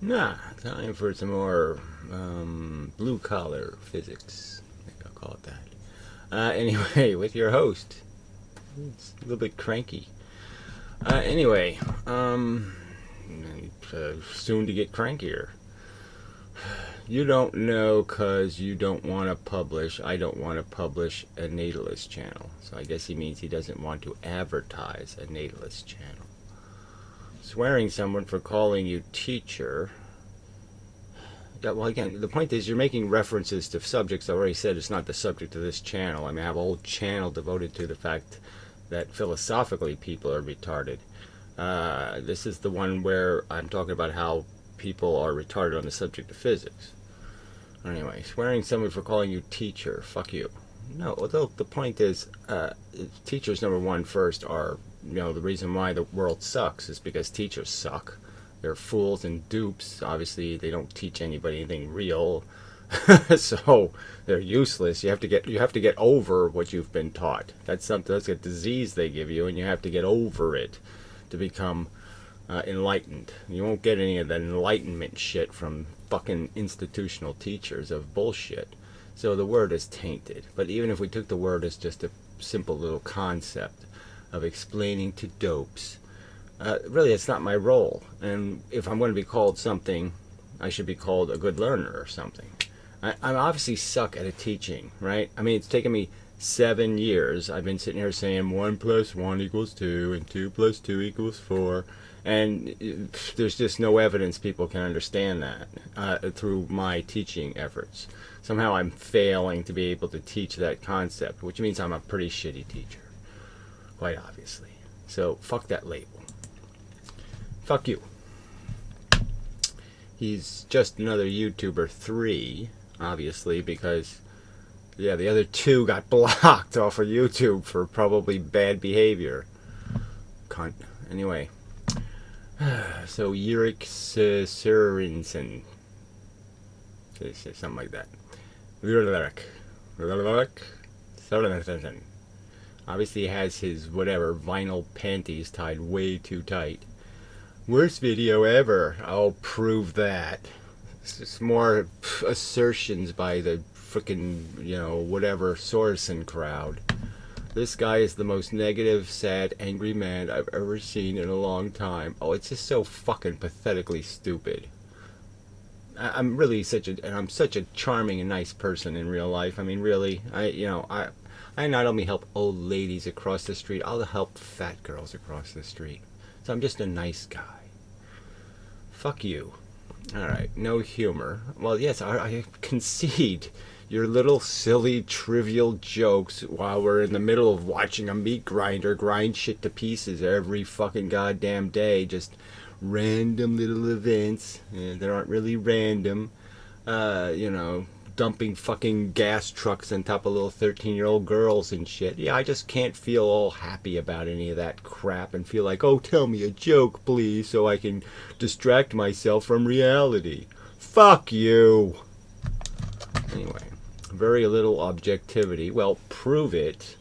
Nah, time for some more blue collar physics. Maybe I'll call it that. Anyway, with your host. It's a little bit cranky. Anyway, soon to get crankier. You don't know because you don't want to publish. I don't want to publish a natalist channel. So I guess he means he doesn't want to advertise a natalist channel. Swearing someone for calling you teacher. Yeah, well, again, the point is you're making references to subjects I already said it's not the subject of this channel. I mean, I have a whole channel devoted to the fact that philosophically people are retarded. This is the one where I'm talking about how people are retarded on the subject of physics. Anyway, swearing someone for calling you teacher, fuck you. No, the point is, teachers, number one, first are, the reason why the world sucks is because teachers suck. They're fools and dupes. Obviously, they don't teach anybody anything real, so they're useless. You have to get over what you've been taught. That's a disease they give you, and you have to get over it to become enlightened. You won't get any of that enlightenment shit from fucking institutional teachers of bullshit. So the word is tainted. But even if we took the word as just a simple little concept of explaining to dopes, really it's not my role. And if I'm going to be called something, I should be called a good learner or something. I obviously suck at teaching, right? I mean, it's taken me 7 years. I've been sitting here saying 1 + 1 = 2 and 2 + 2 = 4. And there's just no evidence people can understand that through my teaching efforts. Somehow I'm failing to be able to teach that concept, which means I'm a pretty shitty teacher, quite obviously. So fuck that label. Fuck you. He's just another YouTuber 3, obviously, because the other 2 got blocked off of YouTube for probably bad behavior. Cunt. Anyway. So Yurik Sørensen, something like that. Obviously has his whatever vinyl panties tied way too tight. Worst video ever. I'll prove that. It's just more assertions by the frickin' whatever Sorensen crowd. This guy is the most negative, sad, angry man I've ever seen in a long time. Oh, it's just so fucking pathetically stupid. I'm really such a charming and nice person in real life. I mean, really, I not only help old ladies across the street, I'll help fat girls across the street. So I'm just a nice guy. Fuck you. Alright, no humor. Well, yes, I concede your little silly trivial jokes while we're in the middle of watching a meat grinder grind shit to pieces every fucking goddamn day. Just random little events that aren't really random. Dumping fucking gas trucks on top of little 13-year-old girls and shit. Yeah, I just can't feel all happy about any of that crap and feel like, oh, tell me a joke, please, so I can distract myself from reality. Fuck you. Anyway, very little objectivity. Well, prove it.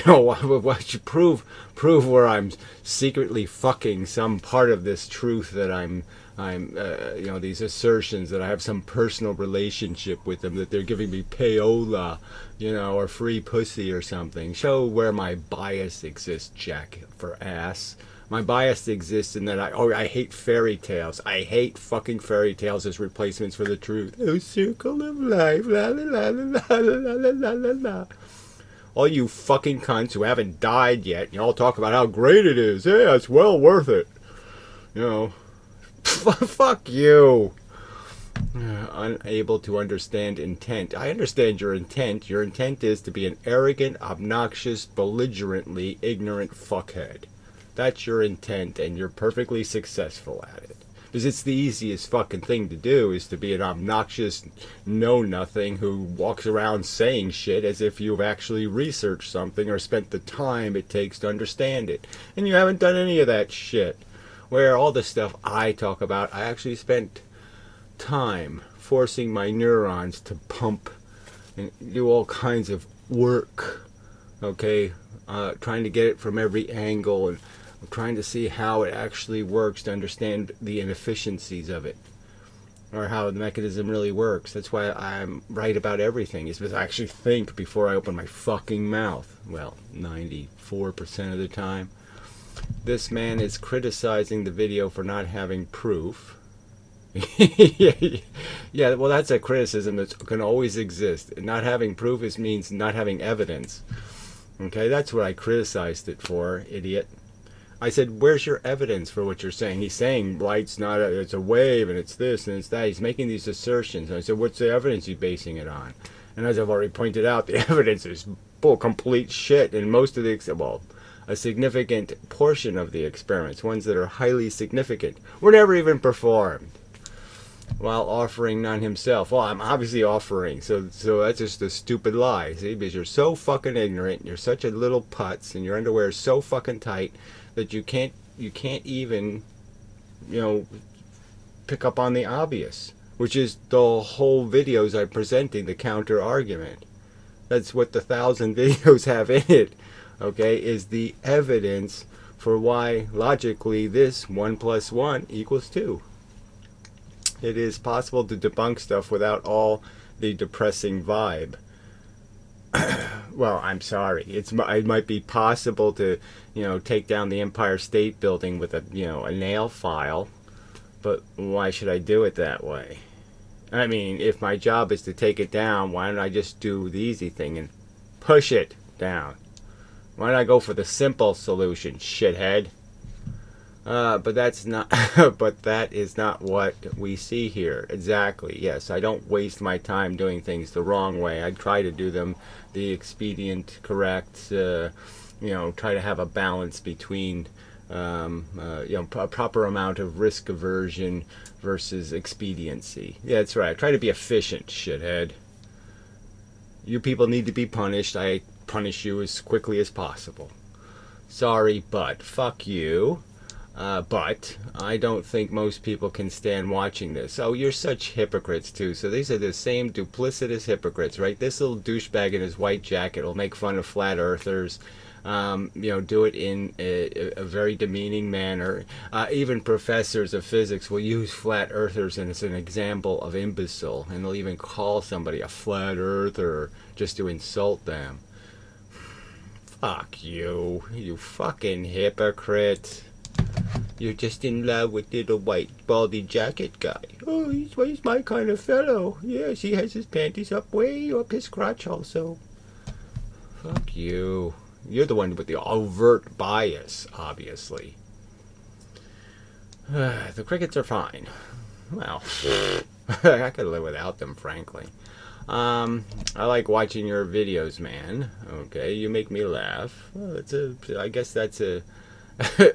What you prove where I'm secretly fucking some part of this truth that I'm these assertions that I have some personal relationship with them, that they're giving me payola, or free pussy or something. Show where my bias exists, Jack, for ass. My bias exists in that I hate fairy tales. I hate fucking fairy tales as replacements for the truth. Oh, circle of life, la la la la la la la la la. All you fucking cunts who haven't died yet, you all talk about how great it is. Yeah, it's well worth it. Fuck you. Unable to understand intent. I understand your intent. Your intent is to be an arrogant, obnoxious, belligerently ignorant fuckhead. That's your intent, and you're perfectly successful at it. Because it's the easiest fucking thing to do, is to be an obnoxious know-nothing who walks around saying shit as if you've actually researched something or spent the time it takes to understand it. And you haven't done any of that shit. Where all the stuff I talk about, I actually spent time forcing my neurons to pump and do all kinds of work. Okay? Trying to get it from every angle and I'm trying to see how it actually works to understand the inefficiencies of it, or how the mechanism really works. That's why I'm right about everything, is because I actually think before I open my fucking mouth. Well, 94% of the time. This man is criticizing the video for not having proof. Yeah, well, that's a criticism that can always exist. Not having proof means not having evidence. Okay, that's what I criticized it for, idiot. I said, where's your evidence for what you're saying? He's saying light's not it's a wave, and it's this, and it's that. He's making these assertions. And I said, what's the evidence you're basing it on? And as I've already pointed out, the evidence is complete shit. And most of the, well, a significant portion of the experiments, ones that are highly significant, were never even performed while offering none himself. Well, I'm obviously offering, so that's just a stupid lie, see, because you're so fucking ignorant, you're such a little putz, and your underwear is so fucking tight that you can't even, pick up on the obvious, which is the whole videos I'm presenting, the counter argument. That's what the 1,000 videos have in it, okay, is the evidence for why logically this 1 + 1 = 2. It is possible to debunk stuff without all the depressing vibe. Well, I'm sorry. It might be possible to, take down the Empire State Building with a nail file, but why should I do it that way? I mean, if my job is to take it down, why don't I just do the easy thing and push it down? Why don't I go for the simple solution, shithead? But that's not. But that is not what we see here. Exactly. Yes, I don't waste my time doing things the wrong way. I try to do them the expedient, correct. Try to have a balance between, a proper amount of risk aversion versus expediency. Yeah, that's right. I try to be efficient, shithead. You people need to be punished. I punish you as quickly as possible. Sorry, but fuck you. But I don't think most people can stand watching this. Oh, you're such hypocrites too. So these are the same duplicitous hypocrites, right? This little douchebag in his white jacket will make fun of flat earthers. Do it in a very demeaning manner. Even professors of physics will use flat earthers as an example of imbecile, and they'll even call somebody a flat earther just to insult them. Fuck you, you fucking hypocrite. You're just in love with little white baldy jacket guy. Oh, he's my kind of fellow. Yes, he has his panties up way up his crotch also. Fuck you. You're the one with the overt bias, obviously. The crickets are fine. Well, I could live without them, frankly. I like watching your videos, man. Okay, you make me laugh. Well, I guess that's an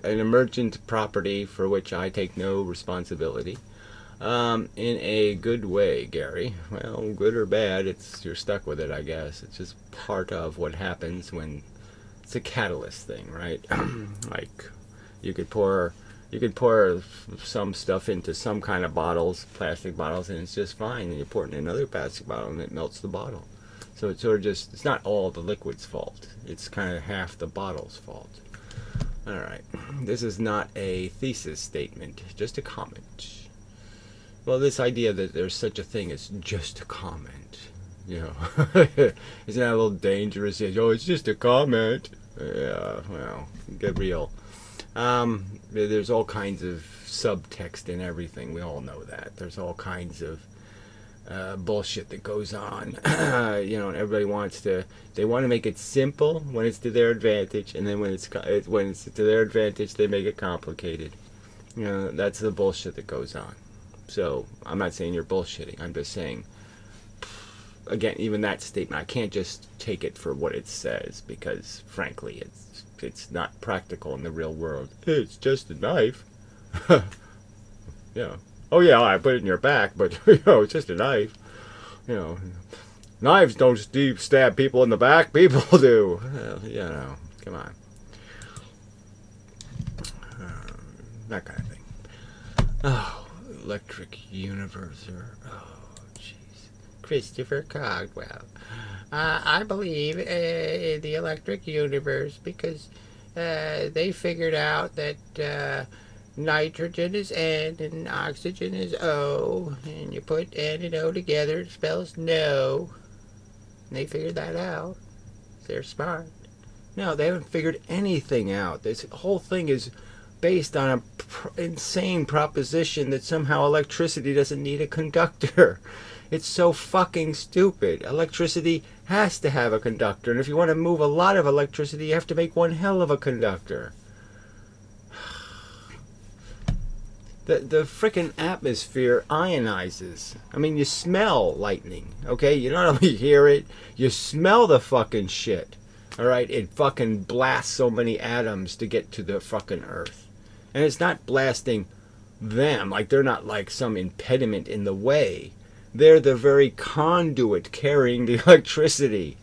emergent property for which I take no responsibility. In a good way, Gary. Well, good or bad, you're stuck with it, I guess. It's just part of what happens when it's a catalyst thing, right? Like you could pour some stuff into some kind of bottles, plastic bottles, and it's just fine. And you pour it in another plastic bottle, and it melts the bottle. So it's sort of it's not all the liquid's fault. It's kind of half the bottle's fault. All right, this is not a thesis statement, just a comment. Well, this idea that there's such a thing as just a comment, isn't that a little dangerous? Oh, it's just a comment. Yeah, well, get real. There's all kinds of subtext in everything. We all know that. There's all kinds of bullshit that goes on. And everybody wants to make it simple when it's to their advantage, and then when it's to their advantage, they make it complicated. That's the bullshit that goes on. So I'm not saying you're bullshitting. I'm just saying, again, even that statement, I can't just take it for what it says, because frankly, it's not practical in the real world. It's just a knife. Yeah. Oh yeah, I put it in your back, but it's just a knife. Knives don't stab people in the back. People do. Come on. That kind of thing. Oh, electric universer. Oh, jeez. Christopher Caldwell. I believe in the electric universe because they figured out that nitrogen is N and oxygen is O, and you put N and O together, it spells no. And they figured that out. They're smart. No, they haven't figured anything out. This whole thing is based on an insane proposition that somehow electricity doesn't need a conductor. It's so fucking stupid. Electricity has to have a conductor, and if you want to move a lot of electricity, you have to make one hell of a conductor. The frickin' atmosphere ionizes. I mean, you smell lightning, okay? You not only hear it, you smell the fucking shit. Alright? It fucking blasts so many atoms to get to the fucking earth. And it's not blasting them, like they're not like some impediment in the way. They're the very conduit carrying the electricity.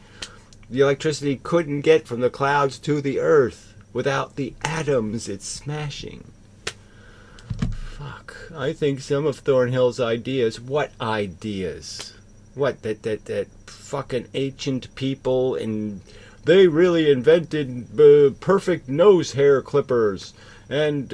The electricity couldn't get from the clouds to the earth without the atoms it's smashing. Fuck. I think some of Thornhill's ideas, what ideas? What, that fucking ancient people, and they really invented perfect nose hair clippers and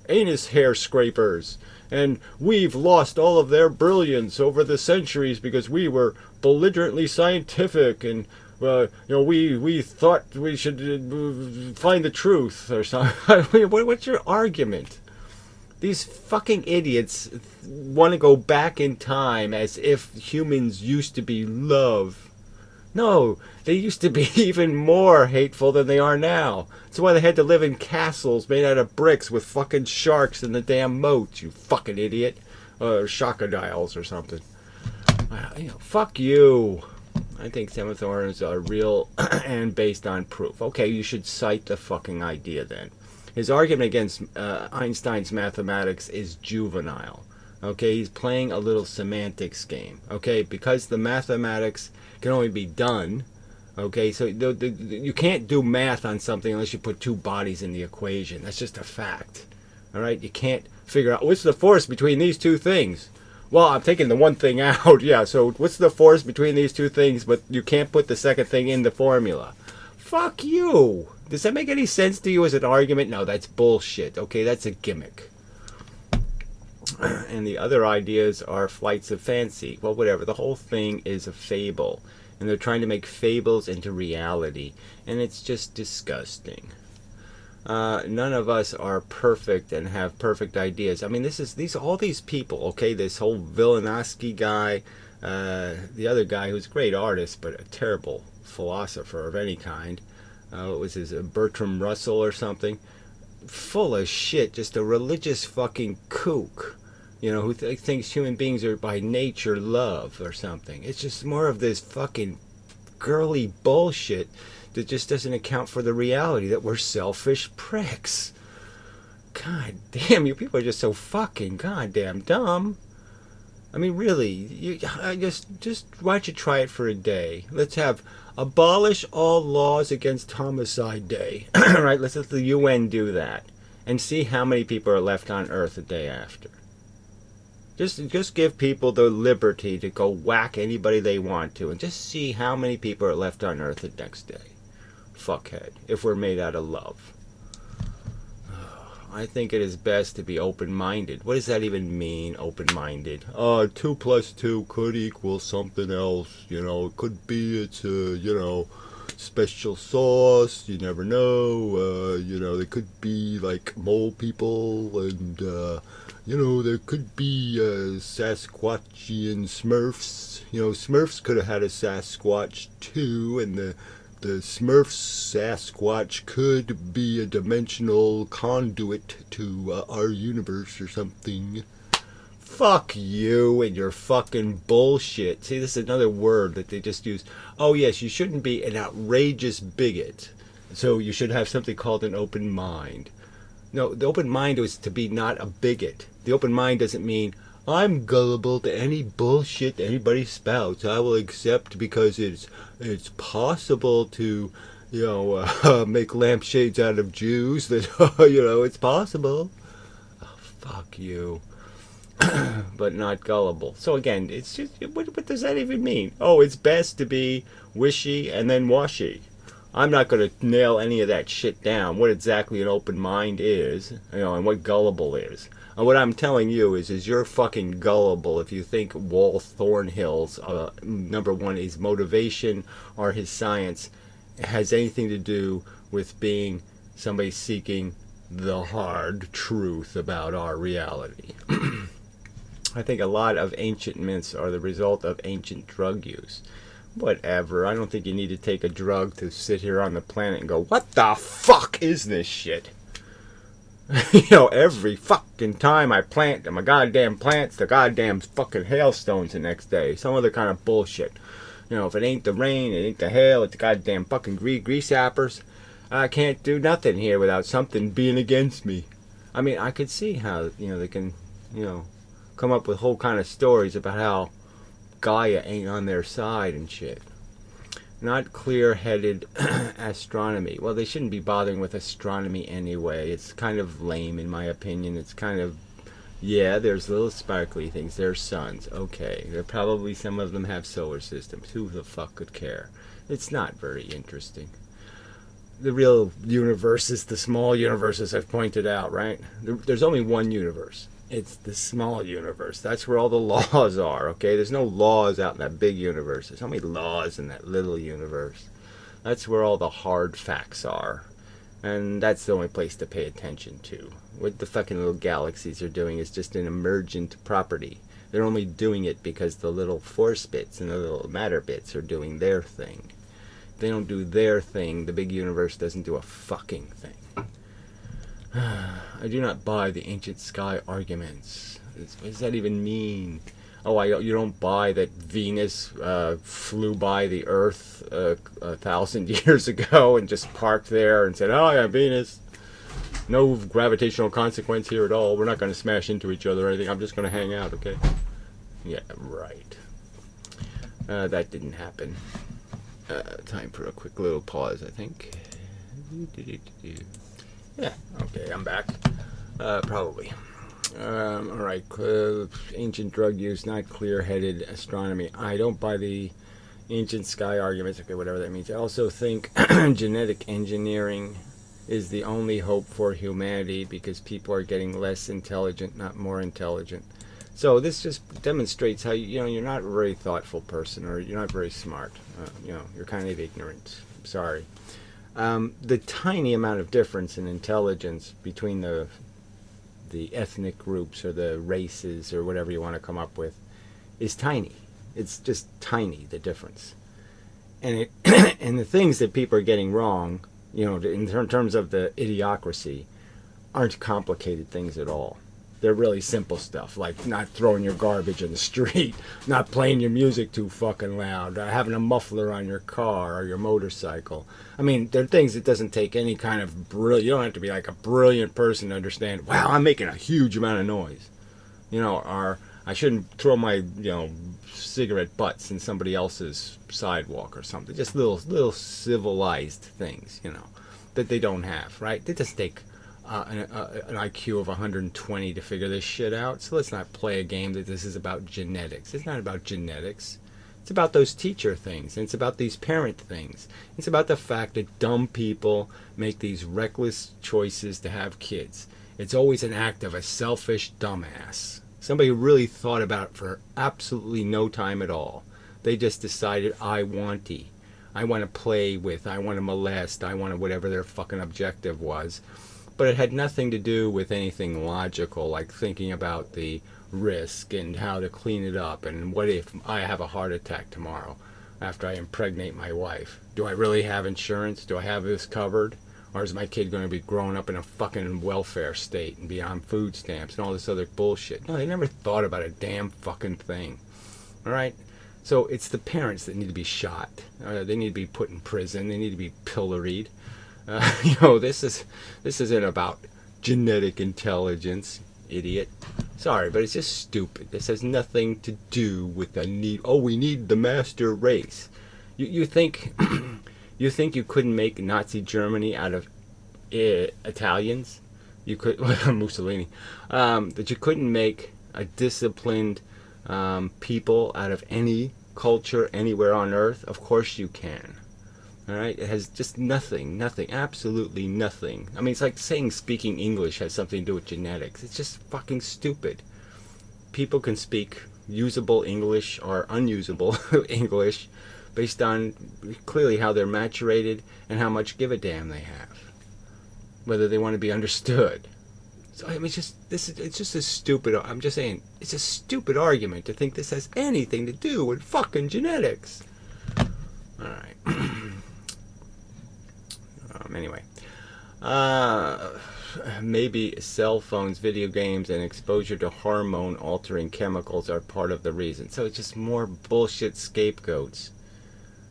anus hair scrapers, and we've lost all of their brilliance over the centuries because we were belligerently scientific, and we thought we should find the truth or something. What's your argument? These fucking idiots want to go back in time as if humans used to be love. No, they used to be even more hateful than they are now. That's why they had to live in castles made out of bricks with fucking sharks in the damn moats, you fucking idiot. Crocodiles or something. Fuck you. I think some of Thorn's are real and based on proof. Okay, you should cite the fucking idea then. His argument against Einstein's mathematics is juvenile. Okay, he's playing a little semantics game. Okay, because the mathematics can only be done. Okay, so you can't do math on something unless you put two bodies in the equation. That's just a fact. All right, you can't figure out what's the force between these two things. Well, I'm taking the one thing out. Yeah, so what's the force between these two things? But you can't put the second thing in the formula. Fuck you. Does that make any sense to you as an argument? No, that's bullshit. Okay, that's a gimmick. And the other ideas are flights of fancy. Well, whatever. The whole thing is a fable. And they're trying to make fables into reality. And it's just disgusting. None of us are perfect and have perfect ideas. I mean, all these people, okay? This whole Vilinovsky guy, the other guy who's a great artist, but a terrible philosopher of any kind. What was his, Bertram Russell or something? Full of shit, just a religious fucking kook, who thinks human beings are by nature love or something. It's just more of this fucking girly bullshit that just doesn't account for the reality that we're selfish pricks. God damn, you people are just so fucking goddamn dumb. I mean, really, just why don't you try it for a day? Let's have abolish all laws against homicide day. Right? Let's let the UN do that and see how many people are left on Earth the day after. Just give people the liberty to go whack anybody they want to, and just see how many people are left on Earth the next day. Fuckhead. If we're made out of love. I think it is best to be open-minded. What does that even mean, open-minded? 2 plus 2 could equal something else. It could be it's a, special sauce. You never know. They could be like mole people, and, there could be Sasquatchian Smurfs. Smurfs could have had a Sasquatch too, and the Smurf Sasquatch could be a dimensional conduit to our universe or something. Fuck you and your fucking bullshit. See, this is another word that they just use. Oh yes, you shouldn't be an outrageous bigot. So you should have something called an open mind. No, the open mind was to be not a bigot. The open mind doesn't mean I'm gullible to any bullshit anybody spouts. I will accept because it's possible to, make lampshades out of Jews. That it's possible. Oh, fuck you. But not gullible. So again, it's just what does that even mean? Oh, it's best to be wishy and then washy. I'm not going to nail any of that shit down, what exactly an open mind is, and what gullible is. And what I'm telling you is you're fucking gullible if you think Wall Thornhill's, number one, his motivation or his science has anything to do with being somebody seeking the hard truth about our reality. I think a lot of ancient myths are the result of ancient drug use. Whatever. I don't think you need to take a drug to sit here on the planet and go, what the fuck is this shit? Every fucking time I plant my goddamn plants, the goddamn fucking hailstones the next day. Some other kind of bullshit. If it ain't the rain, it ain't the hail, it's the goddamn fucking grease sappers. I can't do nothing here without something being against me. I mean, I could see how, they can, come up with whole kind of stories about how Gaia ain't on their side and shit. Not clear-headed astronomy. Well, they shouldn't be bothering with astronomy anyway. It's kind of lame, in my opinion. It's kind of, there's little sparkly things. There's suns. Okay. There probably some of them have solar systems. Who the fuck could care? It's not very interesting. The real universe is the small universe, as I've pointed out, right? There's only one universe. It's the small universe. That's where all the laws are, okay? There's no laws out in that big universe. There's only laws in that little universe. That's where all the hard facts are. And that's the only place to pay attention to. What the fucking little galaxies are doing is just an emergent property. They're only doing it because the little force bits and the little matter bits are doing their thing. If they don't do their thing, the big universe doesn't do a fucking thing. I do not buy the ancient sky arguments. What does that even mean? You don't buy that Venus flew by the Earth 1,000 years ago and just parked there and said, oh yeah, Venus. No gravitational consequence here at all. We're not going to smash into each other or anything. I'm just going to hang out, okay? Yeah, right. That didn't happen. Time for a quick little pause, I think. Yeah, okay, I'm back. Probably. Alright, ancient drug use, not clear-headed astronomy. I don't buy the ancient sky arguments, okay, whatever that means. I also think genetic engineering is the only hope for humanity because people are getting less intelligent, not more intelligent. So this just demonstrates how, you're not a very thoughtful person, or you're not very smart. You're kind of ignorant. Sorry. The tiny amount of difference in intelligence between the ethnic groups or the races or whatever you want to come up with is tiny. It's just tiny, the difference. And and the things that people are getting wrong, in terms of the idiocracy, aren't complicated things at all. They're really simple stuff, like not throwing your garbage in the street, not playing your music too fucking loud, having a muffler on your car or your motorcycle. I mean, they're things that doesn't take any kind of brilliant. You don't have to be like a brilliant person to understand, wow, I'm making a huge amount of noise. Or I shouldn't throw my, cigarette butts in somebody else's sidewalk or something. Just little civilized things, that they don't have, right? They just take an IQ of 120 to figure this shit out. So let's not play a game that this is about genetics. It's not about genetics. It's about those teacher things. And it's about these parent things. It's about the fact that dumb people make these reckless choices to have kids. It's always an act of a selfish dumbass. Somebody who really thought about it for absolutely no time at all. They just decided, I want to play with, I want to molest, I want to whatever their fucking objective was. But it had nothing to do with anything logical, like thinking about the risk and how to clean it up, and what if I have a heart attack tomorrow after I impregnate my wife? Do I really have insurance? Do I have this covered? Or is my kid going to be growing up in a fucking welfare state and be on food stamps and all this other bullshit? No, they never thought about a damn fucking thing. Alright? So it's the parents that need to be shot. They need to be put in prison. They need to be pilloried. This isn't about genetic intelligence, idiot. Sorry, but it's just stupid. This has nothing to do with the need. Oh, we need the master race. You think you think you couldn't make Nazi Germany out of Italians? You could Mussolini. That you couldn't make a disciplined people out of any culture anywhere on earth? Of course you can. All right, it has just nothing, absolutely nothing. I mean, it's like saying speaking English has something to do with genetics. It's just fucking stupid. People can speak usable English or unusable English based on clearly how they're maturated and how much give a damn they have, whether they want to be understood. So I mean, it's just a stupid. I'm just saying, it's a stupid argument to think this has anything to do with fucking genetics. All right. Anyway, maybe cell phones, video games, and exposure to hormone-altering chemicals are part of the reason. So it's just more bullshit scapegoats.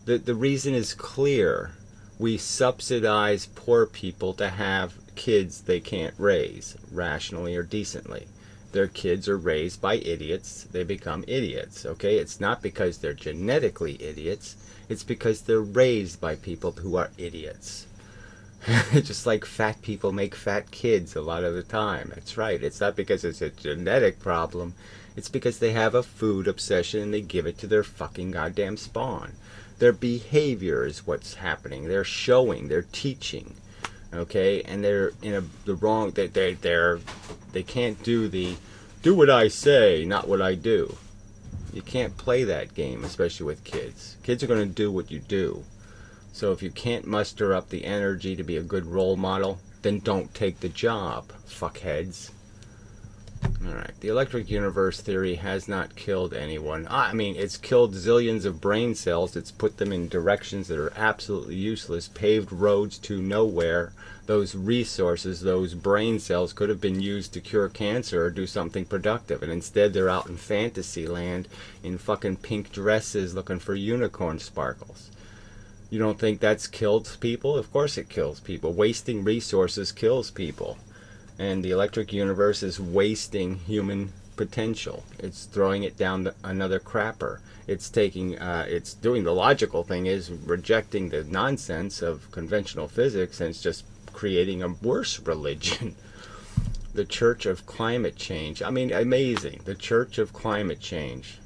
The reason is clear. We subsidize poor people to have kids they can't raise rationally or decently. Their kids are raised by idiots. They become idiots, okay? It's not because they're genetically idiots. It's because they're raised by people who are idiots. Just like fat people make fat kids a lot of the time. That's right. It's not because it's a genetic problem. It's because they have a food obsession and they give it to their fucking goddamn spawn. Their behavior is what's happening. They're showing. They're teaching. Okay? And they're in the wrong... They can't do what I say, not what I do. You can't play that game, especially with kids. Kids are going to do what you do. So if you can't muster up the energy to be a good role model, then don't take the job, fuckheads. Alright, the electric universe theory has not killed anyone. I mean, it's killed zillions of brain cells. It's put them in directions that are absolutely useless, paved roads to nowhere. Those resources, those brain cells could have been used to cure cancer or do something productive. And instead they're out in fantasy land in fucking pink dresses looking for unicorn sparkles. You don't think that's killed people? Of course it kills people. Wasting resources kills people. And the electric universe is wasting human potential. It's throwing it down another crapper. It's doing the logical thing is rejecting the nonsense of conventional physics, and it's just creating a worse religion. The Church of Climate Change. I mean, amazing. The Church of Climate Change.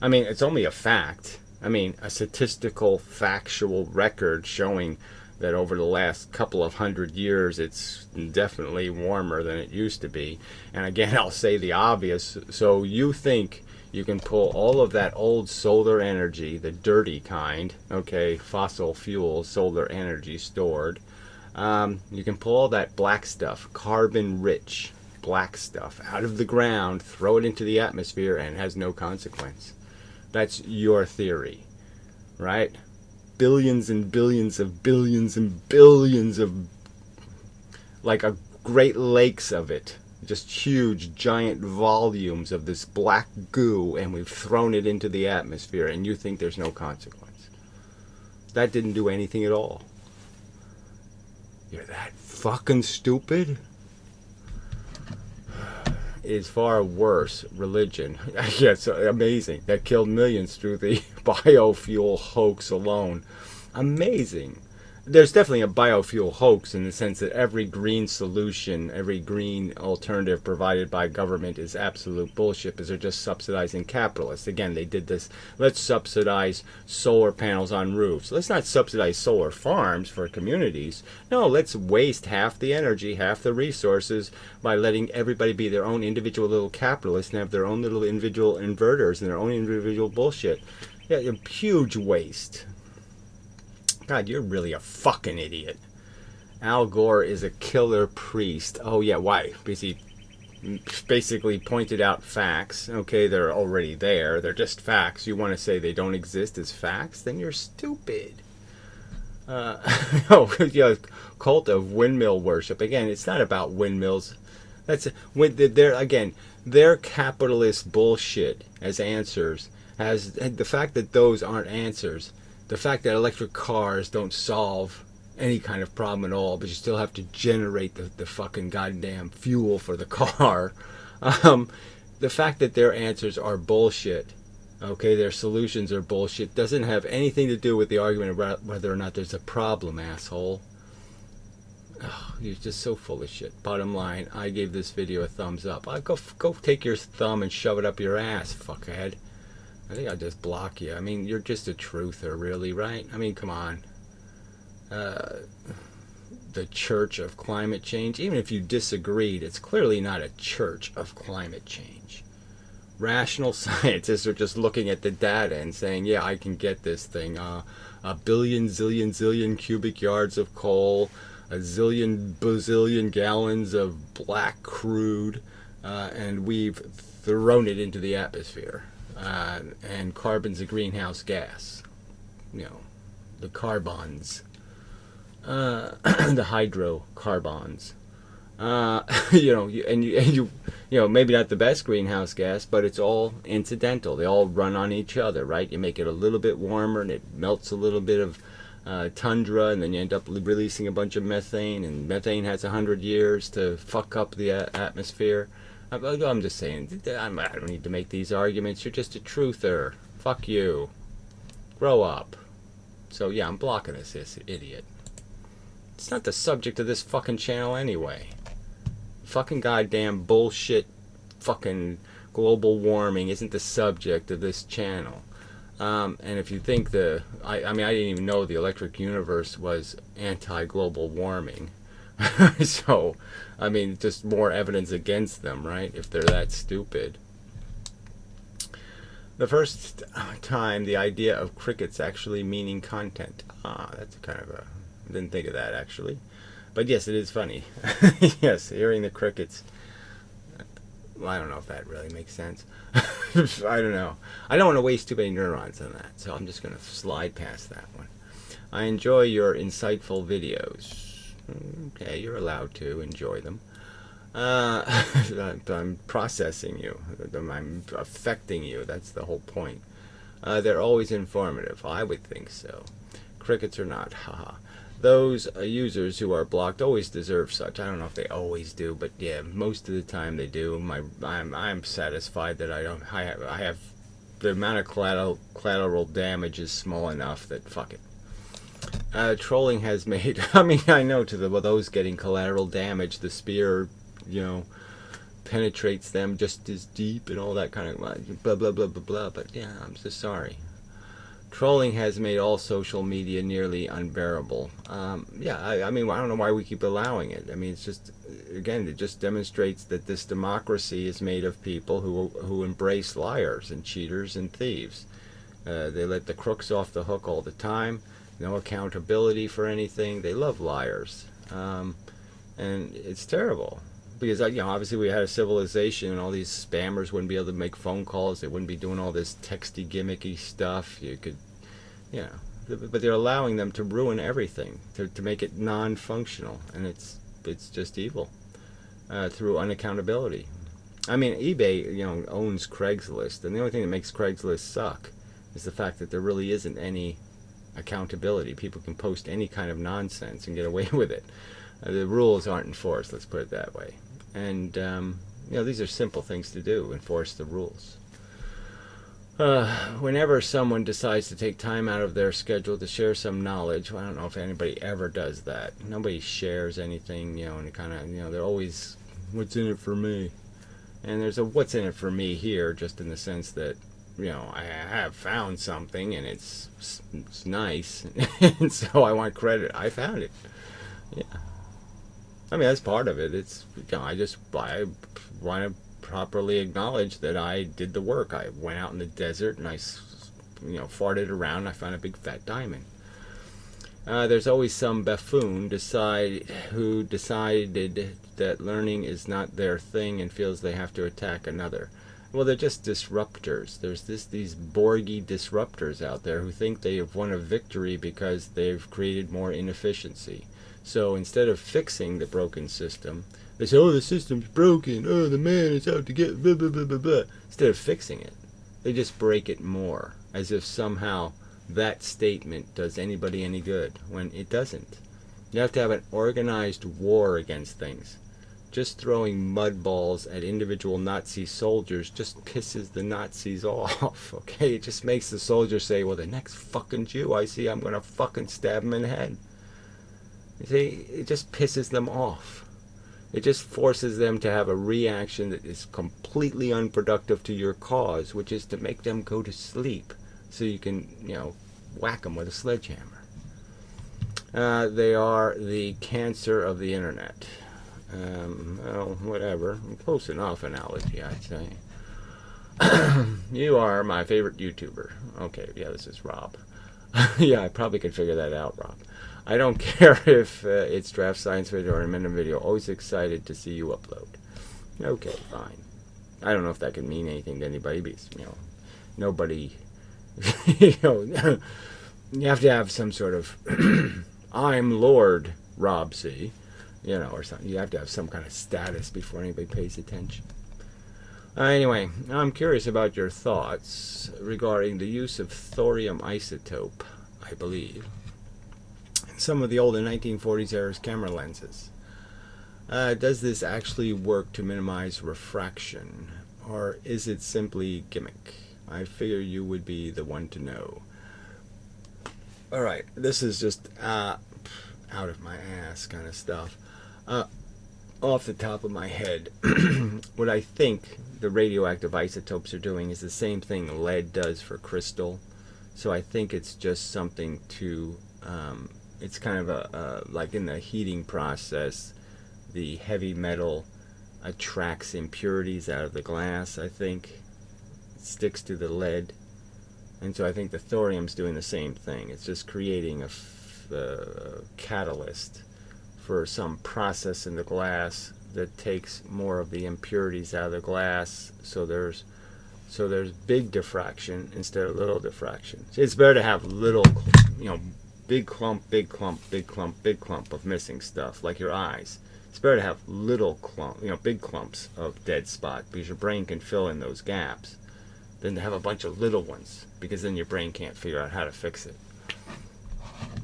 I mean, it's only a fact. I mean, a statistical, factual record showing that over the last couple of 100 years, it's definitely warmer than it used to be. And again, I'll say the obvious. So you think you can pull all of that old solar energy, the dirty kind, okay, fossil fuel, solar energy stored. You can pull all that black stuff, carbon-rich black stuff, out of the ground, throw it into the atmosphere, and it has no consequence. That's your theory, right? Billions and billions of billions and billions of, like a Great Lakes of it. Just huge, giant volumes of this black goo, and we've thrown it into the atmosphere, and you think there's no consequence. That didn't do anything at all. You're that fucking stupid? Is far worse. Religion. Yes, amazing. That killed millions through the biofuel hoax alone. Amazing. There's definitely a biofuel hoax in the sense that every green solution, every green alternative provided by government is absolute bullshit because they're just subsidizing capitalists. Again, they did this, let's subsidize solar panels on roofs. Let's not subsidize solar farms for communities. No, let's waste half the energy, half the resources by letting everybody be their own individual little capitalists and have their own little individual inverters and their own individual bullshit. Yeah, huge waste. God, you're really a fucking idiot. Al Gore is a killer priest. Oh, yeah, why? Because he basically pointed out facts. Okay, they're already there. They're just facts. You want to say they don't exist as facts? Then you're stupid. Oh, yeah, cult of windmill worship. Again, it's not about windmills. That's when they're, again, their capitalist bullshit as answers. As the fact that those aren't answers. The fact that electric cars don't solve any kind of problem at all, but you still have to generate the fucking goddamn fuel for the car. The fact that their answers are bullshit, okay, their solutions are bullshit, doesn't have anything to do with the argument about whether or not there's a problem, asshole. Oh, you're just so full of shit. Bottom line, I gave this video a thumbs up. Go take your thumb and shove it up your ass, fuckhead. I think I'll just block you. I mean, you're just a truther, really, right? I mean, come on. the church of climate change. Even if you disagreed, it's clearly not a church of climate change. Rational scientists are just looking at the data and saying, yeah, I can get this thing. A billion, zillion, zillion cubic yards of coal, a zillion, bazillion gallons of black crude, and we've thrown it into the atmosphere. And carbon's a greenhouse gas. You know, the carbons. The hydrocarbons. Maybe not the best greenhouse gas, but it's all incidental. They all run on each other, right? You make it a little bit warmer, and it melts a little bit of tundra, and then you end up releasing a bunch of methane, and methane has 100 years to fuck up the atmosphere. I'm just saying, I don't need to make these arguments. You're just a truther. Fuck you. Grow up. So yeah, I'm blocking this idiot. It's not the subject of this fucking channel anyway. Fucking goddamn bullshit fucking global warming isn't the subject of this channel. And if you think I didn't even know the electric universe was anti-global warming. So, just more evidence against them, right? If they're that stupid. The first time the idea of crickets actually meaning content. That's kind of I didn't think of that actually. But yes, it is funny. Yes, hearing the crickets. Well, I don't know if that really makes sense. I don't know. I don't want to waste too many neurons on that, so I'm just going to slide past that one. I enjoy your insightful videos. Okay, you're allowed to enjoy them. I'm processing you. I'm affecting you. That's the whole point. They're always informative. I would think so. Crickets or not, haha. Those users who are blocked always deserve such. I don't know if they always do, but yeah, most of the time they do. I'm satisfied that I have the amount of collateral damage is small enough that fuck it. Trolling has made. I know to those getting collateral damage, the spear, penetrates them just as deep and all that kind of blah blah blah blah blah. But yeah, I'm so sorry. Trolling has made all social media nearly unbearable. I don't know why we keep allowing it. It's just, again, it just demonstrates that this democracy is made of people who embrace liars and cheaters and thieves. They let the crooks off the hook all the time. No accountability for anything. They love liars. And it's terrible. Because, obviously we had a civilization and all these spammers wouldn't be able to make phone calls. They wouldn't be doing all this texty, gimmicky stuff. But they're allowing them to ruin everything, to make it non-functional. And it's just evil through unaccountability. eBay, owns Craigslist. And the only thing that makes Craigslist suck is the fact that there really isn't any accountability. People can post any kind of nonsense and get away with it. The rules aren't enforced, let's put it that way. And, these are simple things to do, enforce the rules. Whenever someone decides to take time out of their schedule to share some knowledge, well, I don't know if anybody ever does that. Nobody shares anything, and kind of, they're always, what's in it for me? And there's a what's in it for me here, just in the sense that, I have found something and it's nice, and so I want credit. I found it. Yeah. That's part of it. It's, I want to properly acknowledge that I did the work. I went out in the desert and I, farted around and I found a big fat diamond. There's always some buffoon who decided that learning is not their thing and feels they have to attack another. Well, they're just disruptors. There's these Borgy disruptors out there who think they have won a victory because they've created more inefficiency. So instead of fixing the broken system, they say, oh, the system's broken, oh, the man is out to get blah, blah, blah, blah, blah. Instead of fixing it, they just break it more, as if somehow that statement does anybody any good, when it doesn't. You have to have an organized war against things. Just throwing mud balls at individual Nazi soldiers just pisses the Nazis off, okay? It just makes the soldier say, well, the next fucking Jew I see, I'm going to fucking stab him in the head. You see, it just pisses them off. It just forces them to have a reaction that is completely unproductive to your cause, which is to make them go to sleep so you can, whack them with a sledgehammer. They are the cancer of the internet. Well, whatever. Close enough analogy, I'd say. You are my favorite YouTuber. Okay, yeah, this is Rob. Yeah, I probably could figure that out, Rob. I don't care if it's DraftScience video or a minute video. Always excited to see you upload. Okay, fine. I don't know if that can mean anything to anybody, because, nobody, you have to have some sort of, I'm Lord Rob C, or something. You have to have some kind of status before anybody pays attention. Anyway, I'm curious about your thoughts regarding the use of thorium isotope, I believe, in some of the older 1940s era camera lenses. Does this actually work to minimize refraction, or is it simply gimmick? I figure you would be the one to know. Alright, this is just out of my ass kind of stuff. Off the top of my head, what I think the radioactive isotopes are doing is the same thing lead does for crystal. So I think it's just something to, it's kind of like in the heating process, the heavy metal attracts impurities out of the glass, I think. It sticks to the lead. And so I think the thorium's doing the same thing. It's just creating a catalyst for some process in the glass that takes more of the impurities out of the glass, so there's big diffraction instead of little diffraction. It's better to have little, big clump, big clump, big clump, big clump of missing stuff, like your eyes. It's better to have little clump, big clumps of dead spot, because your brain can fill in those gaps, than to have a bunch of little ones, because then your brain can't figure out how to fix it.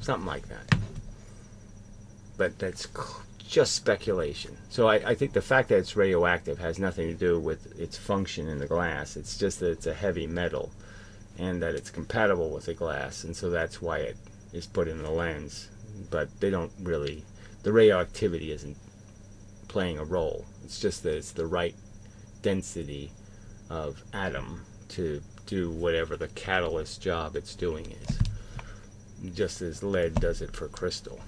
Something like that. But that's just speculation. So I think the fact that it's radioactive has nothing to do with its function in the glass. It's just that it's a heavy metal and that it's compatible with the glass, and so that's why it is put in the lens. But they don't really, the radioactivity isn't playing a role. It's just that it's the right density of atom to do whatever the catalyst job it's doing is. Just as lead does it for crystal.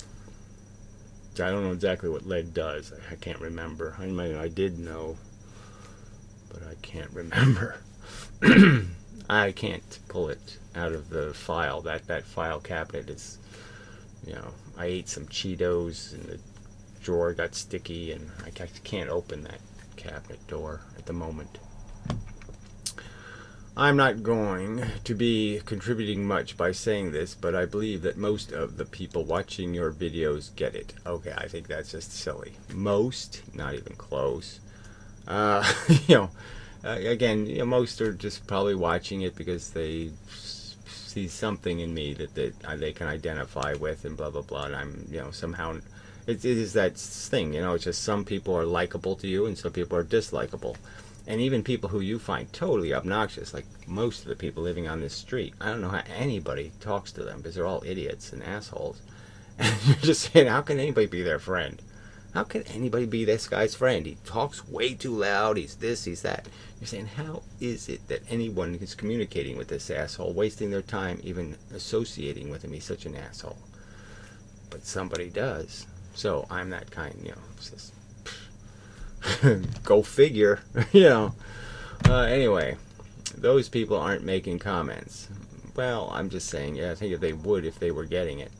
I don't know exactly what lead does. I can't remember. I mean, I did know, but I can't remember. I can't pull it out of the file. That file cabinet is, I ate some Cheetos and the drawer got sticky, and I can't open that cabinet door at the moment. I'm not going to be contributing much by saying this, but I believe that most of the people watching your videos get it. Okay, I think that's just silly. Most, not even close. Again, most are just probably watching it because they see something in me that they can identify with, and blah blah blah. And I'm, somehow, it is that thing. It's just some people are likable to you, and some people are dislikable. And even people who you find totally obnoxious, like most of the people living on this street, I don't know how anybody talks to them, because they're all idiots and assholes. And you're just saying, how can anybody be their friend? How can anybody be this guy's friend? He talks way too loud, he's this, he's that. You're saying, how is it that anyone is communicating with this asshole, wasting their time even associating with him? He's such an asshole. But somebody does. So I'm that kind, it's just, go figure. Anyway, those people aren't making comments. Well, I'm just saying, I think if they would, if they were getting it.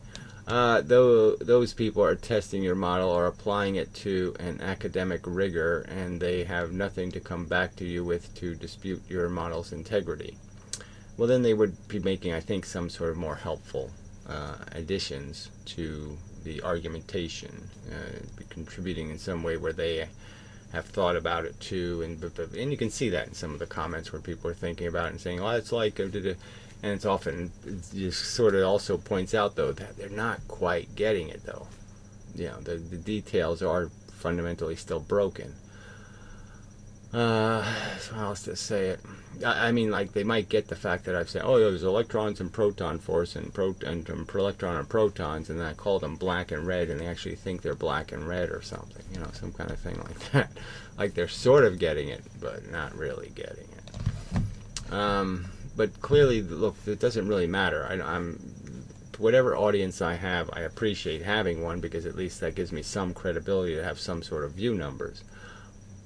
Though those people are testing your model or applying it to an academic rigor, and they have nothing to come back to you with to dispute your model's integrity. Well, then they would be making, I think, some sort of more helpful additions to the argumentation, be contributing in some way where they have thought about it too, and you can see that in some of the comments where people are thinking about it and saying, "Oh, it's like," and it's often, it just sort of also points out though that they're not quite getting it though. The details are fundamentally still broken. How else to say it? I mean, like, they might get the fact that I've said, oh, there's electrons and proton force and electron and protons, and then I call them black and red, and they actually think they're black and red or something, some kind of thing like that. Like they're sort of getting it, but not really getting it. But clearly, look, it doesn't really matter. I'm want, whatever audience I have, I appreciate having one because at least that gives me some credibility to have some sort of view numbers.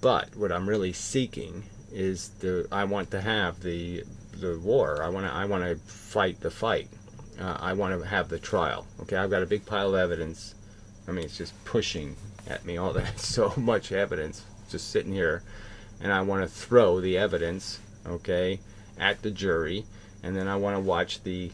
But what I'm really seeking is I want to have the war. I want to fight the fight. I want to have the trial. Okay, I've got a big pile of evidence. I mean, it's just pushing at me all that, so much evidence just sitting here, and I want to throw the evidence, okay, at the jury, and then I want to watch the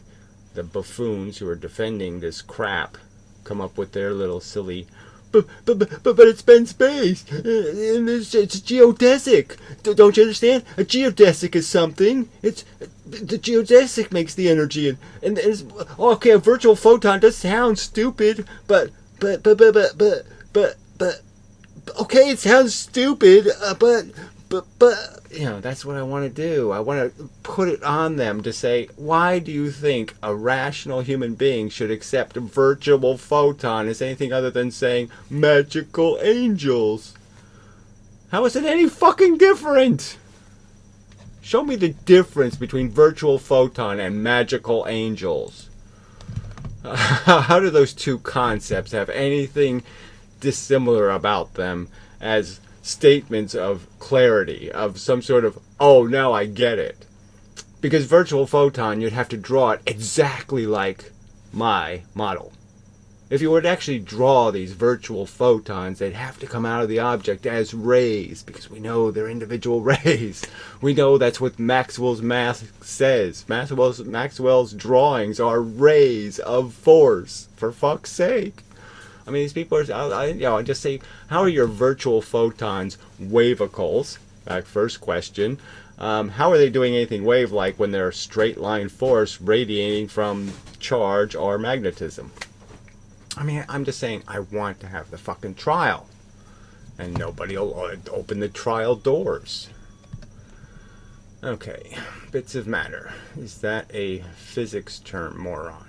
buffoons who are defending this crap come up with their little silly, but it's been space, and it's geodesic. Don't you understand? A geodesic is something. It's the geodesic makes the energy, and it's, okay, a virtual photon does sound stupid, but okay, it sounds stupid, but you know, that's what I want to do. I want to put it on them to say, why do you think a rational human being should accept a virtual photon as anything other than saying magical angels? How is it any fucking different? Show me the difference between virtual photon and magical angels. How do those two concepts have anything dissimilar about them as statements of clarity, of some sort of, oh, now I get it? Because virtual photon, you'd have to draw it exactly like my model. If you were to actually draw these virtual photons, they'd have to come out of the object as rays, because we know they're individual rays. We know that's what Maxwell's math says. Maxwell's drawings are rays of force, for fuck's sake. I mean, these people are, I just say, how are your virtual photons wavicles? First question. How are they doing anything wave-like when they're straight line force radiating from charge or magnetism? I mean, I'm just saying, I want to have the fucking trial. And nobody will open the trial doors. Okay, bits of matter. Is that a physics term, moron?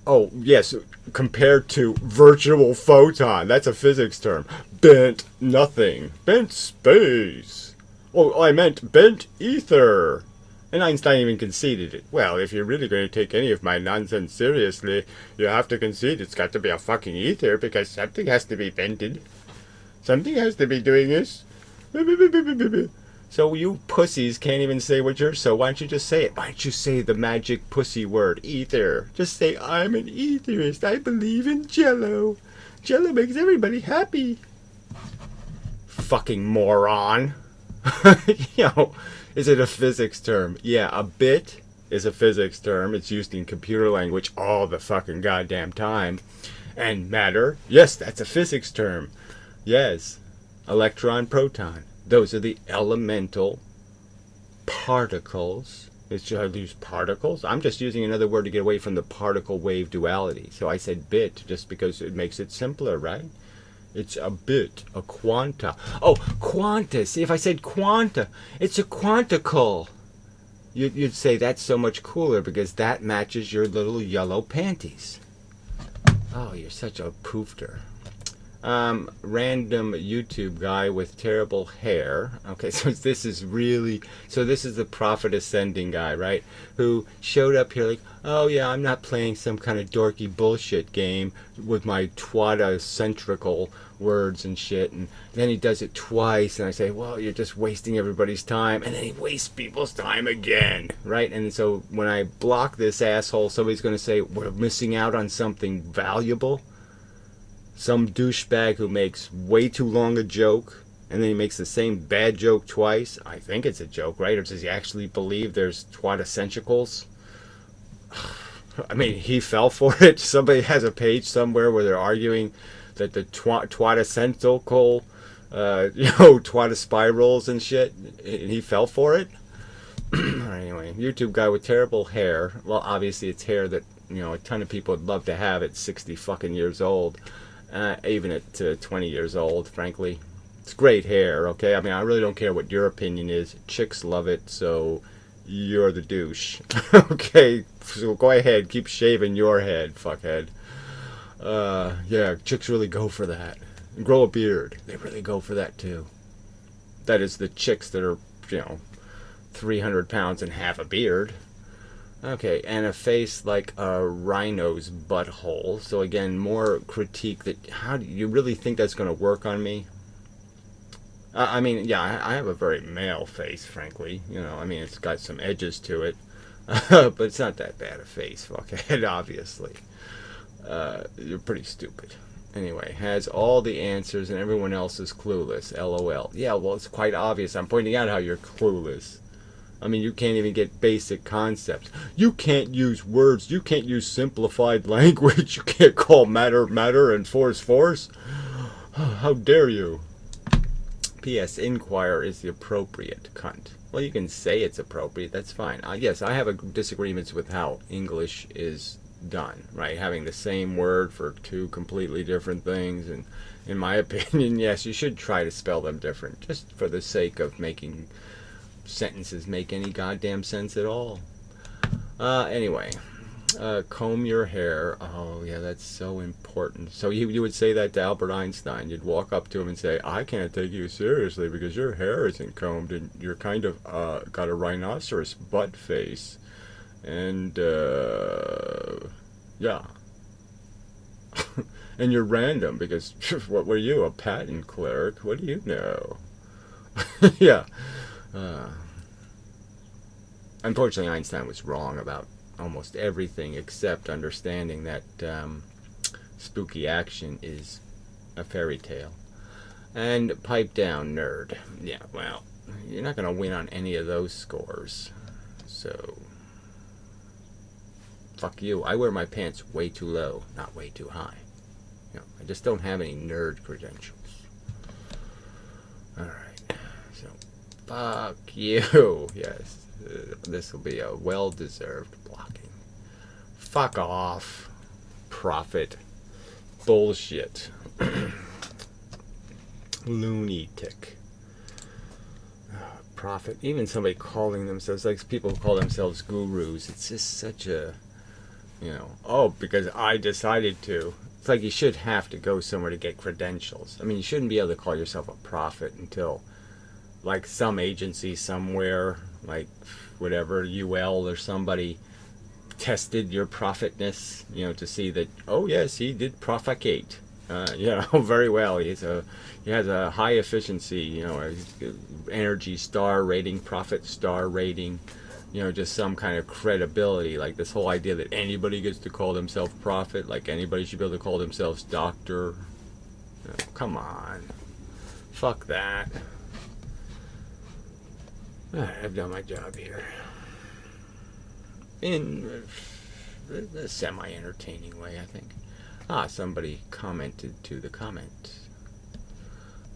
Oh, yes, compared to virtual photon. That's a physics term. Bent nothing. Bent space. Oh, I meant bent ether. And Einstein even conceded it. Well, if you're really going to take any of my nonsense seriously, you have to concede it's got to be a fucking ether, because something has to be bented. Something has to be doing this. So you pussies can't even say what you're, so why don't you just say it? Why don't you say the magic pussy word, ether? Just say, I'm an etherist. I believe in Jello. Jello makes everybody happy. Fucking moron. You know, is it a physics term? Yeah, a bit is a physics term. It's used in computer language all the fucking goddamn time. And matter, yes, that's a physics term. Yes, electron, proton. Those are the elemental particles. Should I use particles? I'm just using another word to get away from the particle-wave duality. So I said bit just because it makes it simpler, right? It's a bit, a quanta. Oh, quanta. See, if I said quanta, it's a quanticle. You'd say that's so much cooler because that matches your little yellow panties. Oh, you're such a poofter. Random YouTube guy with terrible hair. Okay, so this is the Prophet Ascending guy, right? Who showed up here like, oh yeah, I'm not playing some kind of dorky bullshit game with my twata-centrical words and shit. And then he does it twice, and I say, well, you're just wasting everybody's time. And then he wastes people's time again, right? And so when I block this asshole, somebody's going to say, we're missing out on something valuable. Some douchebag who makes way too long a joke, and then he makes the same bad joke twice. I think it's a joke, right? Or does he actually believe there's twat-essentials? I mean, he fell for it. Somebody has a page somewhere where they're arguing that the twat-essential, twat-spirals and shit, and he fell for it. Anyway, YouTube guy with terrible hair. Well, obviously it's hair that, a ton of people would love to have at 60 fucking years old. Even at 20 years old, frankly. It's great hair, okay? I mean, I really don't care what your opinion is. Chicks love it, so you're the douche. Okay, so go ahead, keep shaving your head, fuckhead. Yeah, chicks really go for that. Grow a beard. They really go for that, too. That is the chicks that are, 300 pounds and have a beard. Okay, and a face like a rhino's butthole. So again, more critique that how do you really think that's going to work on me? I mean, yeah, I have a very male face, frankly. I mean, it's got some edges to it, but it's not that bad a face, fuckhead. Obviously, you're pretty stupid. Anyway, has all the answers and everyone else is clueless. LOL. Yeah, well, it's quite obvious. I'm pointing out how you're clueless. I mean, you can't even get basic concepts. You can't use words. You can't use simplified language. You can't call matter matter and force force. How dare you? P.S. Inquire is the appropriate cunt. Well, you can say it's appropriate. That's fine. Yes, I have disagreements with how English is done, right? Having the same word for two completely different things. And in my opinion, yes, you should try to spell them different, just for the sake of making sentences make any goddamn sense at all. Anyway, comb your hair. Oh, yeah, that's so important. So you would say that to Albert Einstein. You'd walk up to him and say, I can't take you seriously because your hair isn't combed and you're kind of got a rhinoceros butt face. And, yeah. And you're random because, what were you, a patent clerk? What do you know? Yeah. Unfortunately, Einstein was wrong about almost everything except understanding that spooky action is a fairy tale. And pipe down, nerd. Yeah, well, you're not going to win on any of those scores. So, fuck you. I wear my pants way too low, not way too high. I just don't have any nerd credentials. Alright, so, fuck you. Yes. This will be a well-deserved blocking. Fuck off. Profit. Bullshit. Loony tick. Profit. Even somebody calling themselves, like people who call themselves gurus, it's just such a, oh, because I decided to. It's like you should have to go somewhere to get credentials. I mean, you shouldn't be able to call yourself a prophet until, like, some agency somewhere, like whatever, UL or somebody tested your prophetness, to see that, oh yes, he did propagate, very well. He has a high efficiency, energy star rating, prophet star rating, just some kind of credibility. Like this whole idea that anybody gets to call themselves prophet, like anybody should be able to call themselves doctor. Come on, fuck that. I've done my job here in a semi-entertaining way, I think. Somebody commented to the comment.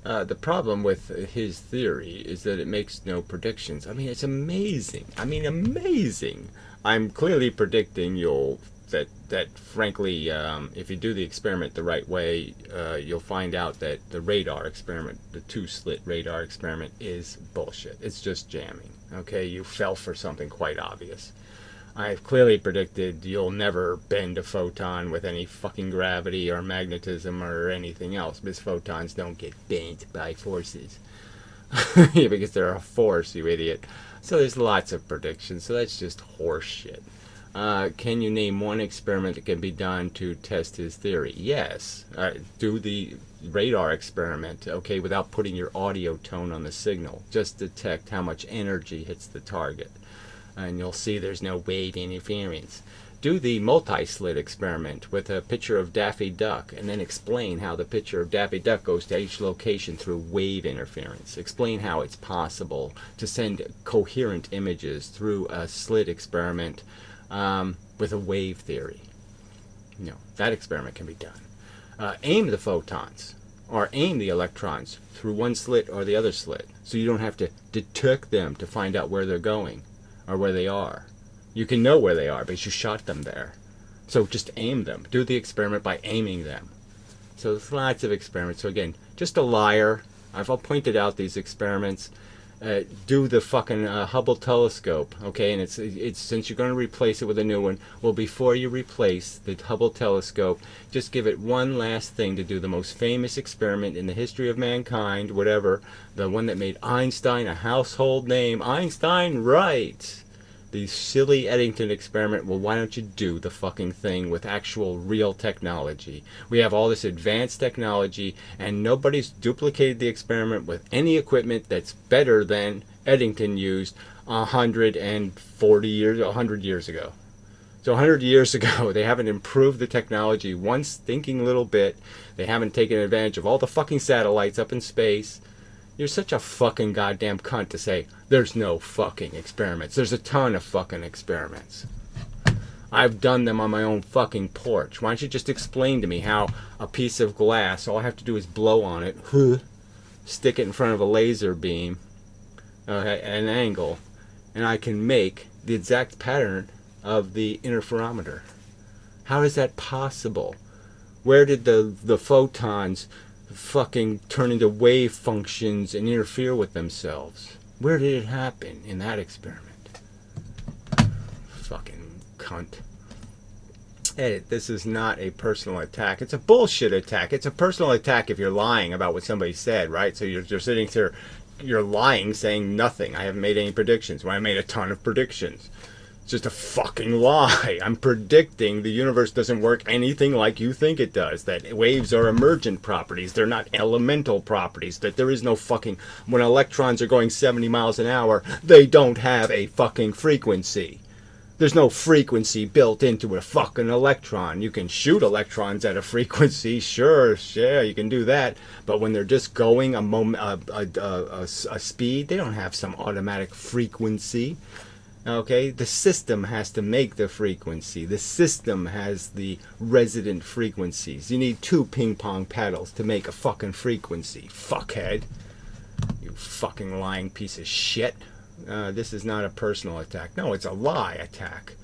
The problem with his theory is that it makes no predictions. I mean, it's amazing. Amazing. I'm clearly predicting that frankly, if you do the experiment the right way, you'll find out that the radar experiment, the two-slit radar experiment, is bullshit. It's just jamming. Okay, you fell for something quite obvious. I've clearly predicted you'll never bend a photon with any fucking gravity or magnetism or anything else, because photons don't get bent by forces. Because they're a force, you idiot. So there's lots of predictions, so that's just horse shit. Can you name one experiment that can be done to test his theory? Yes. Do the radar experiment, okay, without putting your audio tone on the signal. Just detect how much energy hits the target. And you'll see there's no wave interference. Do the multi-slit experiment with a picture of Daffy Duck and then explain how the picture of Daffy Duck goes to each location through wave interference. Explain how it's possible to send coherent images through a slit experiment with a wave theory. That experiment can be done. Aim the photons or aim the electrons through one slit or the other slit, so you don't have to detect them to find out where they're going or where they are. You can know where they are because you shot them there. So just aim them. Do the experiment by aiming them. So there's lots of experiments. So again, just a liar. I've all pointed out these experiments. Do the fucking Hubble telescope, okay? And it's since you're going to replace it with a new one, well, before you replace the Hubble telescope, just give it one last thing to do the most famous experiment in the history of mankind, whatever, the one that made Einstein a household name. Einstein, right? the silly Eddington experiment. Well, why don't you do the fucking thing with actual real technology? We have all this advanced technology, and nobody's duplicated the experiment with any equipment that's better than Eddington used 100 years ago. So 100 years ago, they haven't improved the technology one stinking little bit. They haven't taken advantage of all the fucking satellites up in space. You're such a fucking goddamn cunt to say there's no fucking experiments. There's a ton of fucking experiments. I've done them on my own fucking porch. Why don't you just explain to me how a piece of glass, all I have to do is blow on it, stick it in front of a laser beam, at an angle, and I can make the exact pattern of the interferometer. How is that possible? Where did the photons fucking turn into wave functions and interfere with themselves? Where did it happen in that experiment? Fucking cunt. Edit, this is not a personal attack. It's a bullshit attack. It's a personal attack if you're lying about what somebody said, right? So you're sitting there, you're lying, saying nothing. I haven't made any predictions. Well, I made a ton of predictions. It's just a fucking lie. I'm predicting the universe doesn't work anything like you think it does. That waves are emergent properties. They're not elemental properties. That there is no fucking... When electrons are going 70 miles an hour, they don't have a fucking frequency. There's no frequency built into a fucking electron. You can shoot electrons at a frequency, sure, yeah, you can do that. But when they're just going a speed, they don't have some automatic frequency. Okay, the system has to make the frequency. The system has the resident frequencies. You need 2 ping pong paddles to make a fucking frequency, fuckhead. You fucking lying piece of shit. This is not a personal attack. No, it's a lie attack.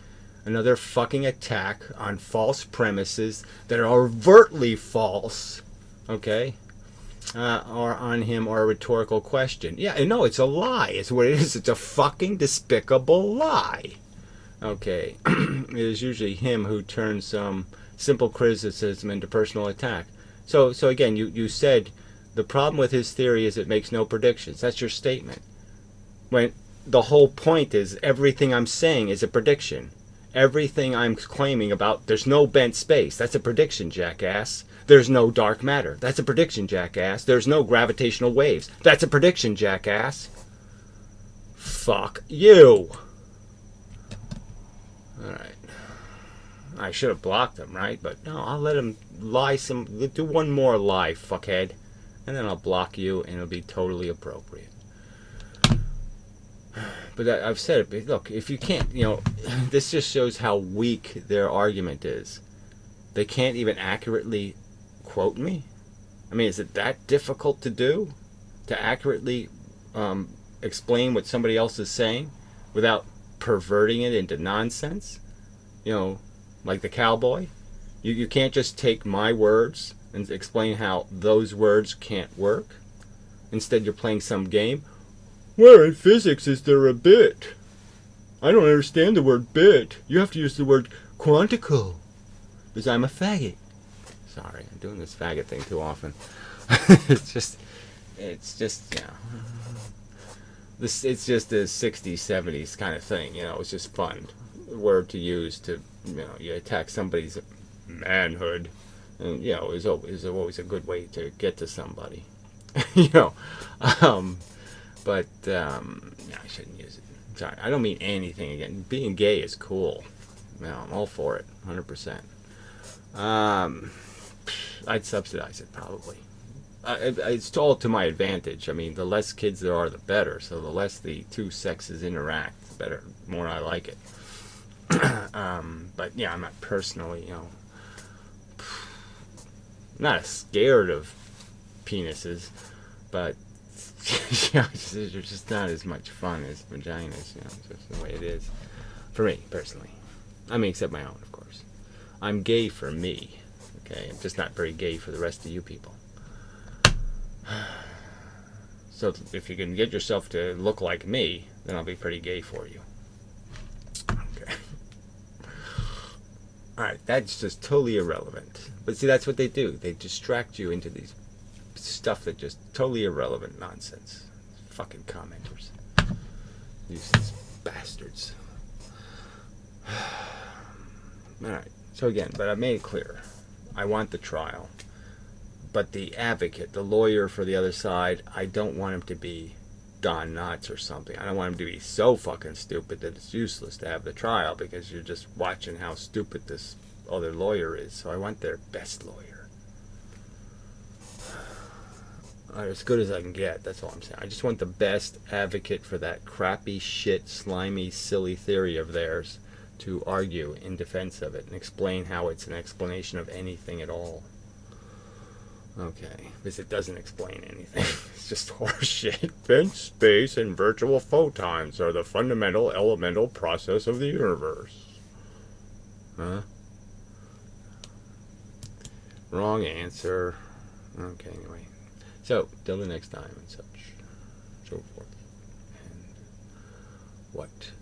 Another fucking attack on false premises that are overtly false. Okay? Or on him, or a rhetorical question. Yeah, no, it's a lie. It's what it is. It's a fucking despicable lie. Okay. It is usually him who turns some simple criticism into personal attack. So again, you said the problem with his theory is it makes no predictions. That's your statement. When the whole point is everything I'm saying is a prediction. Everything I'm claiming about there's no bent space. That's a prediction, jackass. There's no dark matter. That's a prediction, jackass. There's no gravitational waves. That's a prediction, jackass. Fuck you. Alright. I should have blocked him, right? But no, I'll let him lie do one more lie, fuckhead. And then I'll block you and it'll be totally appropriate. But I've said it, look, if you can't, this just shows how weak their argument is. They can't even accurately quote me? I mean, is it that difficult to do? To accurately explain what somebody else is saying without perverting it into nonsense? Like the cowboy? You can't just take my words and explain how those words can't work? Instead, you're playing some game? Where in physics is there a bit? I don't understand the word bit. You have to use the word quantico. Because I'm a faggot. Sorry, I'm doing this faggot thing too often. It's just, it's just a 60s, 70s kind of thing. It's just fun word to use to, you attack somebody's manhood. And, is always a good way to get to somebody. But I shouldn't use it. Sorry, I don't mean anything again. Being gay is cool. I'm all for it, 100%. I'd subsidize it probably. It's all to my advantage. I mean, the less kids there are, the better. So the less the two sexes interact, the better, the more I like it. But yeah, I'm not personally, not scared of penises, but they're just not as much fun as vaginas. It's just the way it is for me personally. I mean, except my own, of course. I'm gay for me. Okay, I'm just not very gay for the rest of you people. So if you can get yourself to look like me, then I'll be pretty gay for you. Okay. Alright, that's just totally irrelevant. But see, that's what they do. They distract you into these stuff that just totally irrelevant nonsense. Fucking commenters. These bastards. Alright, so again, but I made it clear. I want the trial. But the advocate, the lawyer for the other side, I don't want him to be gone nuts or something. I don't want him to be so fucking stupid that it's useless to have the trial because you're just watching how stupid this other lawyer is. So I want their best lawyer. As good as I can get, that's all I'm saying. I just want the best advocate for that crappy, shit, slimy, silly theory of theirs to argue in defense of it and explain how it's an explanation of anything at all. Okay, because it doesn't explain anything. It's just horseshit. Bent space and virtual photons are the fundamental elemental process of the universe. Huh? Wrong answer. Okay, anyway. So, till the next time and such, so forth. And what